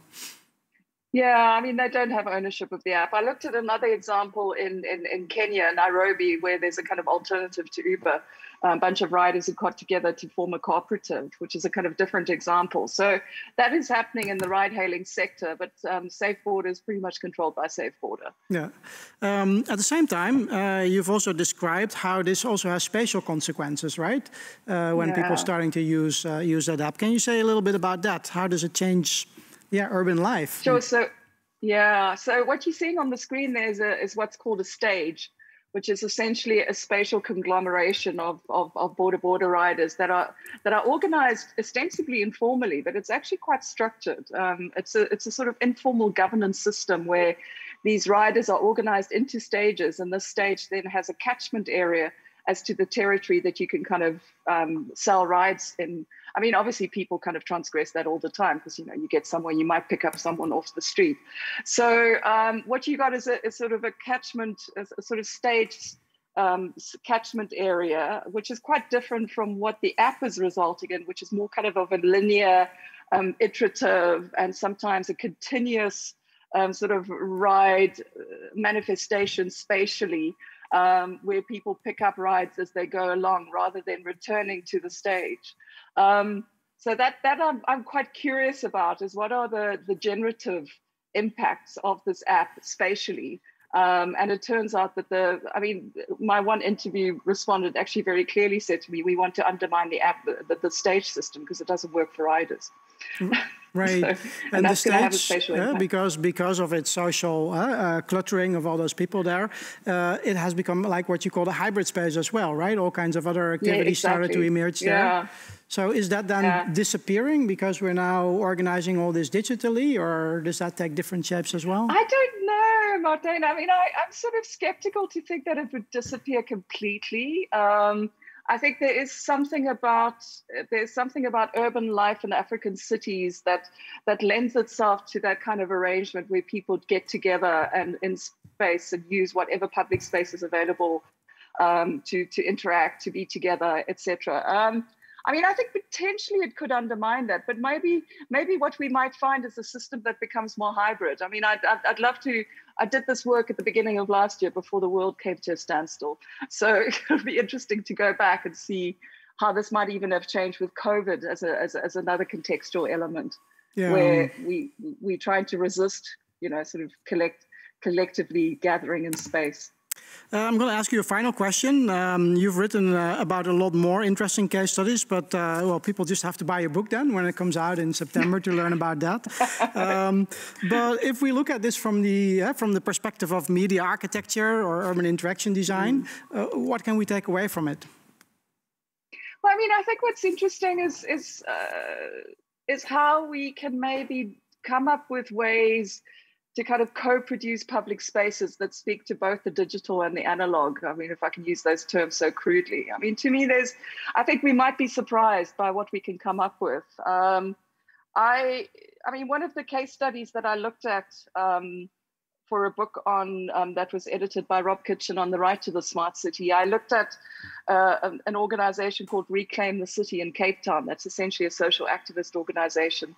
Yeah, I mean, they don't have ownership of the app. I looked at another example in Kenya, Nairobi, where there's a kind of alternative to Uber, a bunch of riders who got together to form a cooperative, which is a kind of different example. So that is happening in the ride-hailing sector, but Safeboard is pretty much controlled by Safeboard. Yeah. At the same time, you've also described how this also has spatial consequences, right? When people are starting to use that app. Can you say a little bit about that? How does it change urban life? Sure. So what you're seeing on the screen there is what's called a stage, which is essentially a spatial conglomeration of border riders that are organized ostensibly informally, but it's actually quite structured. It's a sort of informal governance system where these riders are organized into stages, and this stage then has a catchment area as to the territory that you can kind of sell rides in. I mean, obviously people kind of transgress that all the time, because, you get somewhere, you might pick up someone off the street. So what you got is a sort of a catchment, a sort of staged catchment area, which is quite different from what the app is resulting in, which is more kind of a linear, iterative, and sometimes a continuous sort of ride manifestation spatially, where people pick up rides as they go along rather than returning to the stage. So that I'm quite curious about, is what are the generative impacts of this app spatially. And it turns out that my one interview respondent actually very clearly said to me, we want to undermine the app, the stage system, because it doesn't work for riders. Right. So, and that's going to have a spatial impact. Because of its social cluttering of all those people there, it has become like what you call a hybrid space as well, right? All kinds of other activities started to emerge there. So is that then disappearing because we're now organizing all this digitally, or does that take different shapes as well? I don't know, Martijn. I mean, I'm sort of skeptical to think that it would disappear completely. I think there is something about urban life in African cities that lends itself to that kind of arrangement where people get together and in space and use whatever public space is available to interact, to be together, etc. I mean, I think potentially it could undermine that, but maybe what we might find is a system that becomes more hybrid. I mean, I'd love to. I did this work at the beginning of last year before the world came to a standstill. So it'll be interesting to go back and see how this might even have changed with COVID as another contextual element, where we trying to resist, sort of collectively gathering in space. I'm going to ask you a final question. You've written about a lot more interesting case studies, but people just have to buy your book then when it comes out in September to learn about that. But if we look at this from the perspective of media architecture or urban interaction design, what can we take away from it? Well, I mean, I think what's interesting is how we can maybe come up with ways to kind of co-produce public spaces that speak to both the digital and the analog. I mean, if I can use those terms so crudely. I mean, to me, I think we might be surprised by what we can come up with. I mean, one of the case studies that I looked at for a book on that was edited by Rob Kitchen on the right to the smart city, I looked at an organization called Reclaim the City in Cape Town. That's essentially a social activist organization.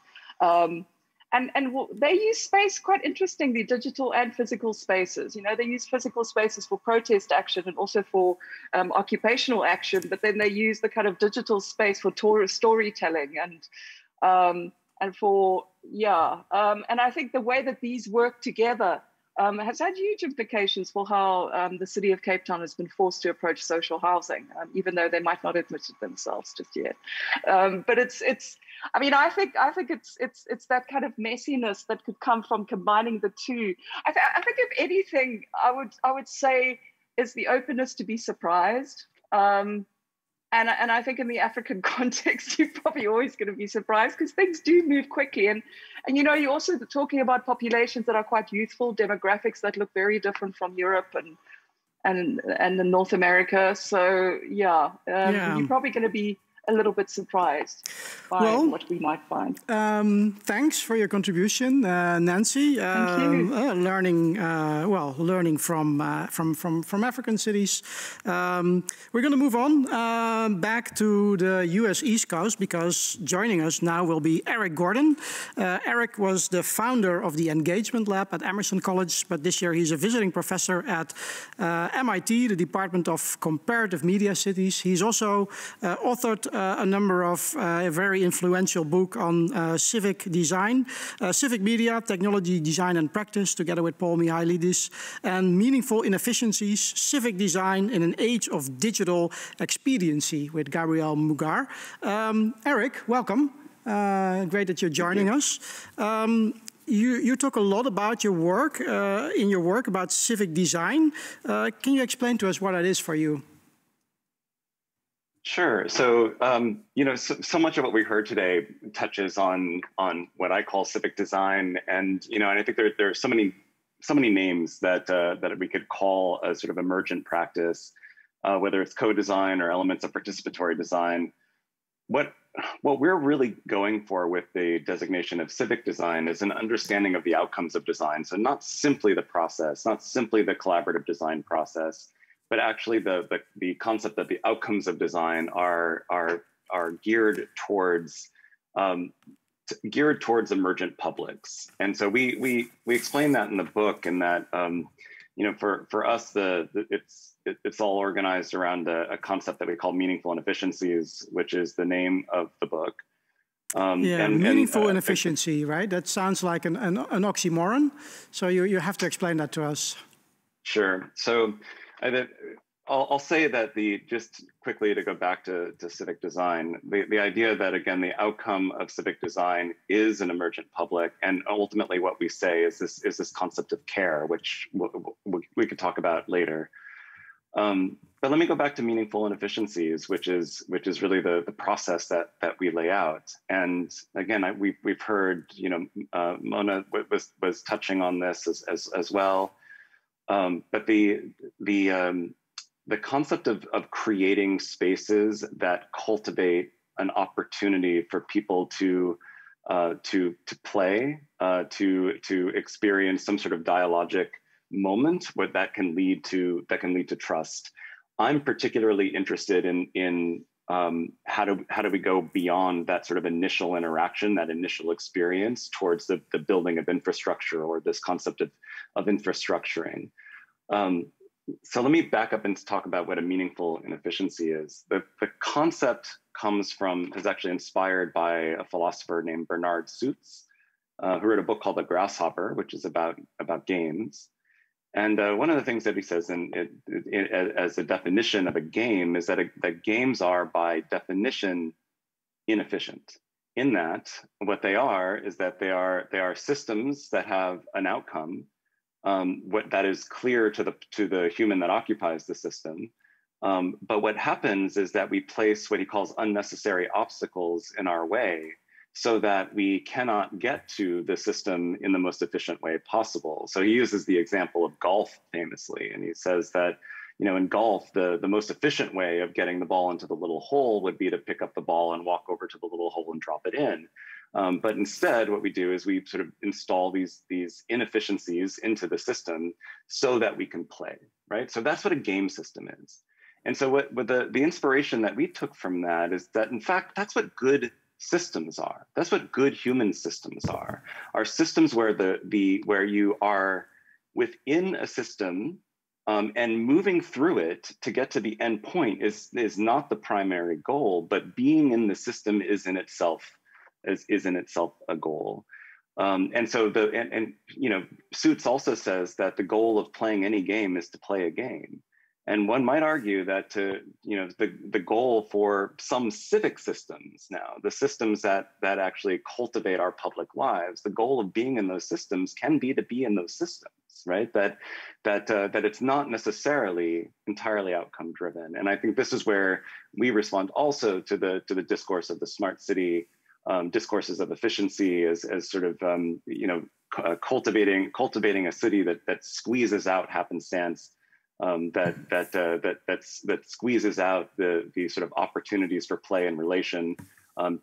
And they use space quite interestingly, digital and physical spaces. You know, they use physical spaces for protest action and also for occupational action, but then they use the kind of digital space for storytelling and for, and I think the way that these work together has had huge implications for how the city of Cape Town has been forced to approach social housing, even though they might not admit it themselves just yet. But I mean, I think it's that kind of messiness that could come from combining the two. I think if anything, I would say is the openness to be surprised. And I think in the African context, you're probably always going to be surprised because things do move quickly. And you know, you're also talking about populations that are quite youthful, demographics that look very different from Europe and North America. So you're probably going to be a little bit surprised by what we might find. Thanks for your contribution, Nancy. Thank you. Learning from African cities. We're going to move on back to the U.S. East Coast because joining us now will be Eric Gordon. Eric was the founder of the Engagement Lab at Emerson College, but this year he's a visiting professor at MIT, the Department of Comparative Media Studies. He's also authored a number of very influential book on civic design, civic media, technology, design and practice, together with Paul Mihailidis, and Meaningful Inefficiencies, Civic Design in an Age of Digital Expediency with Gabriel Mugar. Eric, welcome. Great that you're joining us. You talk a lot about your work, in your work about civic design. Can you explain to us what that is for you? Sure. So, you know, so much of what we heard today touches on what I call civic design, and you know, and I think there are so many names that that we could call a sort of emergent practice, whether it's co-design or elements of participatory design. What we're really going for with the designation of civic design is an understanding of the outcomes of design. So not simply the process, not simply the collaborative design process, but actually the concept that the outcomes of design are geared towards emergent publics. And so we explain that in the book, and that you know, for us it's all organized around a concept that we call meaningful inefficiencies, which is the name of the book. Meaningful inefficiency, right? That sounds like an oxymoron. So you have to explain that to us. Sure. So I'll say that just quickly to go back to civic design, the idea that, again, the outcome of civic design is an emergent public, and ultimately what we say is this concept of care, which we could talk about later. But let me go back to meaningful inefficiencies, which is really the process that we lay out. And again, we've heard, you know, Mona was touching on this as well. But the concept of creating spaces that cultivate an opportunity for people to play, to experience some sort of dialogic moment, that can lead to trust. I'm particularly interested in how do we go beyond that sort of initial interaction, that initial experience, towards the building of infrastructure, or this concept of infrastructuring. So let me back up and talk about what a meaningful inefficiency is. The concept is actually inspired by a philosopher named Bernard Suits, who wrote a book called The Grasshopper, which is about games. And one of the things that he says as a definition of a game is that games are by definition inefficient. In that, what they are is that they are systems that have an outcome, that is clear to the human that occupies the system. But what happens is that we place what he calls unnecessary obstacles in our way so that we cannot get to the system in the most efficient way possible. So he uses the example of golf famously, and he says that, you know, in golf, the most efficient way of getting the ball into the little hole would be to pick up the ball and walk over to the little hole and drop it in. But instead, what we do is we sort of install these inefficiencies into the system so that we can play, right? So that's what a game system is. And so what the inspiration that we took from that is that, in fact, that's what good systems are. That's what good human systems are systems where where you are within a system and moving through it to get to the end point is not the primary goal, but being in the system is in itself a goal. And so you know, Suits also says that the goal of playing any game is to play a game. And one might argue that the goal for some civic systems now, the systems that actually cultivate our public lives, the goal of being in those systems can be to be in those systems, right? That it's not necessarily entirely outcome driven. And I think this is where we respond also to the discourse of the smart city, discourses of efficiency as sort of cultivating a city that squeezes out happenstance. That squeezes out the sort of opportunities for play and relation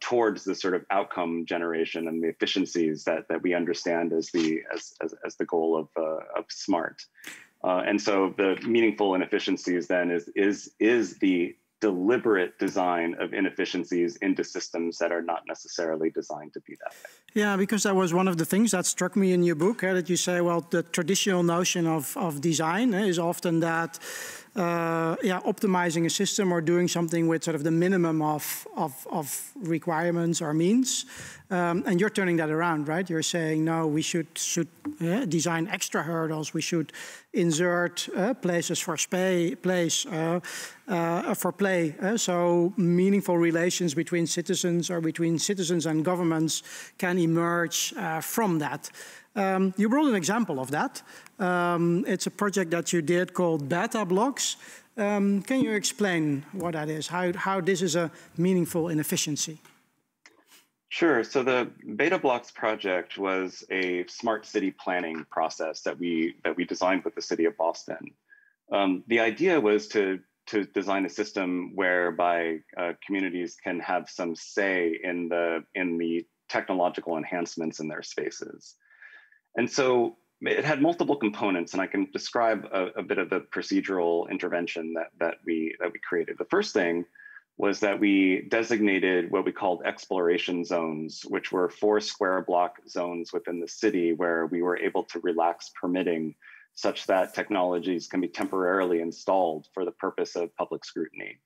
towards the sort of outcome generation and the efficiencies that we understand as the goal of smart. And so the meaningful inefficiencies then is the deliberate design of inefficiencies into systems that are not necessarily designed to be that way. Yeah, because that was one of the things that struck me in your book, that you say, well, the traditional notion of design is often that optimizing a system or doing something with sort of the minimum of requirements or means. And you're turning that around, right? You're saying, no, we should design extra hurdles. We should insert places for play. So meaningful relations between citizens or between citizens and governments can emerge from that. You brought an example of that. It's a project that you did called Beta Blocks. Can you explain what that is? How this is a meaningful inefficiency? Sure. So the Beta Blocks project was a smart city planning process that we designed with the city of Boston. The idea was to design a system whereby communities can have some say in the technological enhancements in their spaces. And so it had multiple components, and I can describe a bit of the procedural intervention that we created. The first thing was that we designated what we called exploration zones, which were 4 square block zones within the city where we were able to relax permitting such that technologies can be temporarily installed for the purpose of public scrutiny.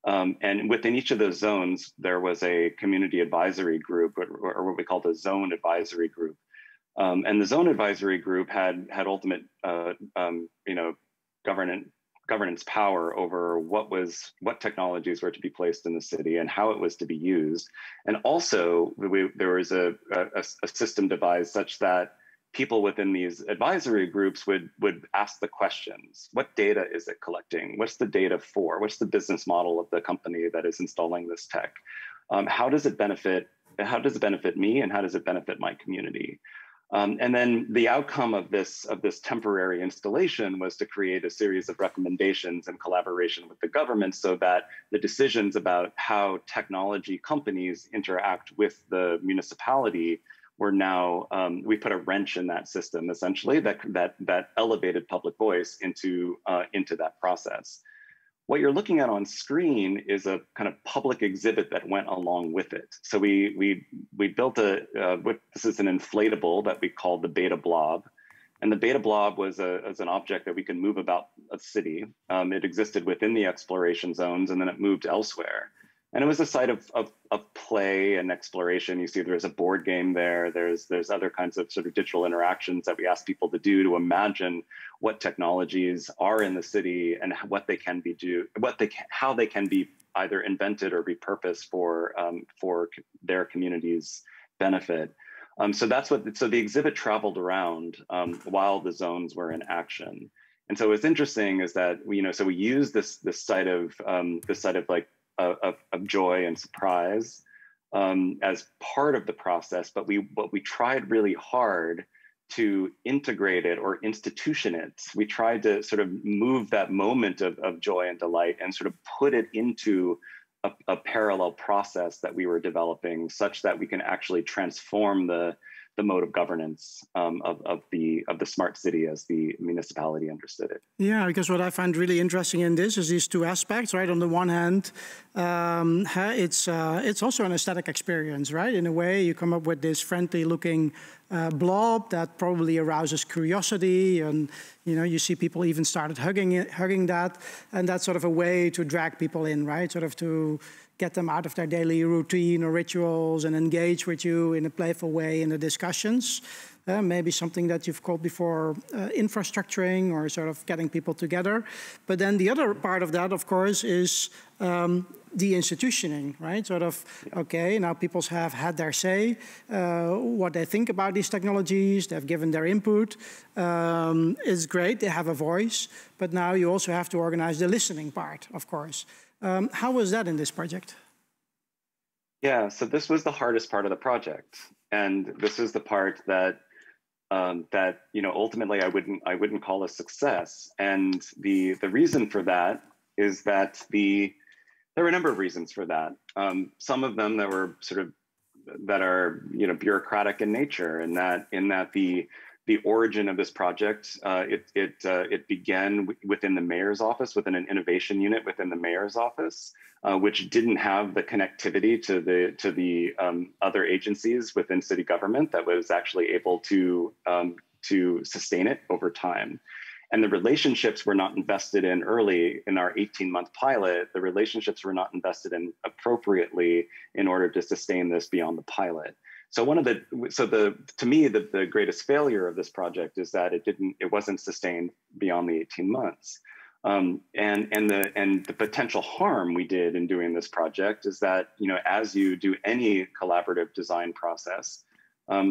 And within each of those zones, there was a community advisory group, or what we called a zone advisory group. And the zone advisory group had ultimate, governance power over what technologies were to be placed in the city and how it was to be used. And also, there was a system devised such that people within these advisory groups would ask the questions: what data is it collecting? What's the data for? What's the business model of the company that is installing this tech? How does it benefit me, and how does it benefit my community? And then the outcome of this temporary installation was to create a series of recommendations in collaboration with the government so that the decisions about how technology companies interact with the municipality were now, we put a wrench in that system, essentially, that elevated public voice into that process. What you're looking at on screen is a kind of public exhibit that went along with it. So we built this is an inflatable that we called the Beta Blob. And the Beta Blob was an object that we could move about a city. It existed within the exploration zones, and then it moved elsewhere. And it was a site of play and exploration. You see there's a board game there. There's other kinds of sort of digital interactions that we ask people to do to imagine what technologies are in the city and what they can be how they can be either invented or repurposed for their community's benefit. So the exhibit traveled around while the zones were in action. And so what's interesting is that we use this site of joy and surprise as part of the process, but we tried really hard to integrate it or institution it. We tried to sort of move that moment of joy and delight and sort of put it into a parallel process that we were developing, such that we can actually transform the mode of governance of the smart city as the municipality understood it. Yeah, because what I find really interesting in this is these two aspects, right? On the one hand, it's also an aesthetic experience, right? In a way, you come up with this friendly-looking blob that probably arouses curiosity, and you see people even started hugging that, and that's sort of a way to drag people in, right? Sort of to get them out of their daily routine or rituals and engage with you in a playful way in the discussions. Maybe something that you've called before infrastructuring, or sort of getting people together. But then the other part of that, of course, is the institutioning, right? Sort of, okay, now people have had their say, what they think about these technologies, they've given their input. It's great, they have a voice, but now you also have to organize the listening part, of course. How was that in this project? Yeah, so this was the hardest part of the project, and this is the part that ultimately I wouldn't call a success. And the reason for that is that there were a number of reasons for that. Some of them that are bureaucratic in nature, and that the origin of this project, it began within the mayor's office, within an innovation unit within the mayor's office, which didn't have the connectivity to the other agencies within city government that was actually able to sustain it over time. And the relationships were not invested in early in our 18-month pilot. The relationships were not invested in appropriately in order to sustain this beyond the pilot. So to me, the greatest failure of this project is that it wasn't sustained beyond the 18 months. And the potential harm we did in doing this project is that, as you do any collaborative design process,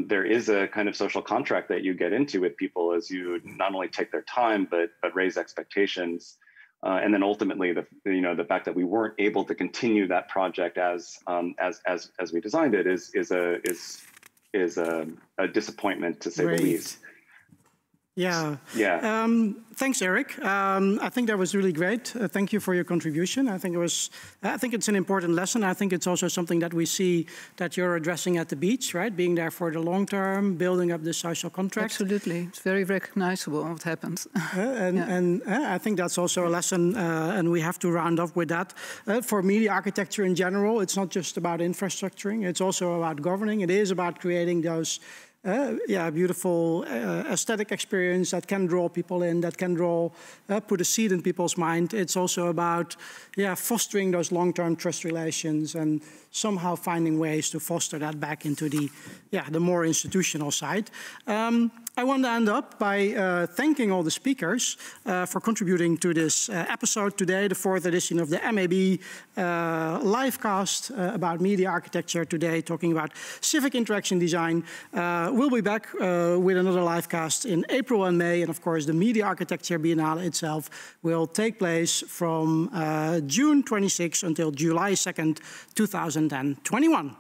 there is a kind of social contract that you get into with people as you not only take their time, but raise expectations. And then ultimately, the fact that we weren't able to continue that project as we designed it is a disappointment, to say the least. Yeah. Yeah. Thanks, Eric. I think that was really great. Thank you for your contribution. I think it's an important lesson. I think it's also something that we see that you're addressing at the beach, right? Being there for the long term, building up the social contract. Absolutely. It's very recognizable what happens. And I think that's also a lesson, and we have to round off with that. For media architecture in general, it's not just about infrastructuring. It's also about governing. It is about creating those beautiful aesthetic experience that can draw people in, that can put a seed in people's mind. It's also about fostering those long-term trust relations and somehow finding ways to foster that back into the more institutional side. I want to end up by thanking all the speakers for contributing to this episode today, the 4th edition of the MAB livecast about media architecture today, talking about civic interaction design. We'll be back with another livecast in April and May, and of course the Media Architecture Biennale itself will take place from June 26 until July 2nd, 2021.